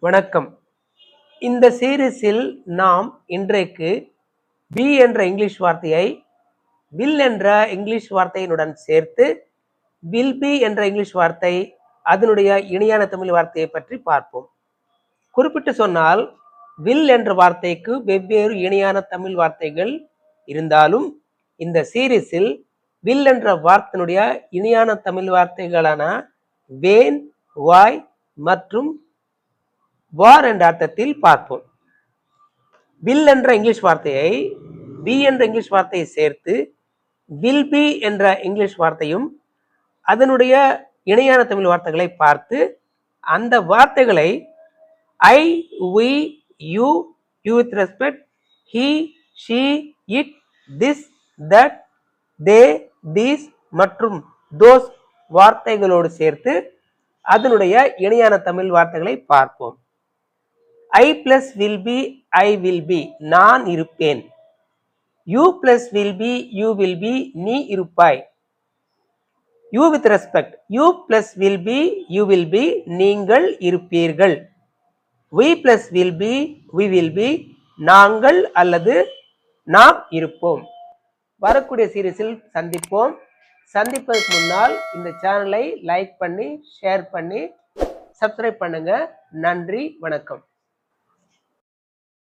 வணக்கம். இந்த சீரீஸில் நாம் இன்றைக்கு பி என்ற இங்கிலீஷ் வார்த்தையை வில் என்ற இங்கிலீஷ் வார்த்தையினுடன் சேர்த்து வில் பி என்ற இங்கிலீஷ் வார்த்தை அதனுடைய இணையான தமிழ் வார்த்தையை பற்றி பார்ப்போம். குறிப்பிட்டு சொன்னால் வில் என்ற வார்த்தைக்கு வெவ்வேறு இணையான தமிழ் வார்த்தைகள் இருந்தாலும் இந்த சீரீஸில் வில் என்ற வார்த்தையினுடைய இணையான தமிழ் வார்த்தைகளான வேன், வாய் மற்றும் வார் என்ற அர்த்தத்தில் பார்ப்போம். வில் என்ற இங்கிலீஷ் வார்த்தையை பி என்ற இங்கிலீஷ் வார்த்தையை சேர்த்து வில் பி என்ற இங்கிலீஷ் வார்த்தையும் அதனுடைய இணையான தமிழ் வார்த்தைகளை பார்த்து அந்த வார்த்தைகளை I, we, you, you with respect, he, she, it, this, that, they, these மற்றும் தோஸ் வார்த்தைகளோடு சேர்த்து அதனுடைய இணையான தமிழ் வார்த்தைகளை பார்ப்போம். I plus will be, I will be, நான் இருப்பேன். You plus will be, you will be, நீ இருப்பாய். You with respect, you plus will be, you will be, நீங்கள் இருப்பீர்கள். We plus will be, we will be, நாங்கள் அல்லது நாம் இருப்போம். வரக்கூடிய சீரீஸில் சந்திப்போம். சந்திப்பதற்கு முன்னால் இந்த சேனலை லைக் பண்ணி, ஷேர் பண்ணி, சப்ஸ்கிரைப் பண்ணுங்க. நன்றி, வணக்கம்.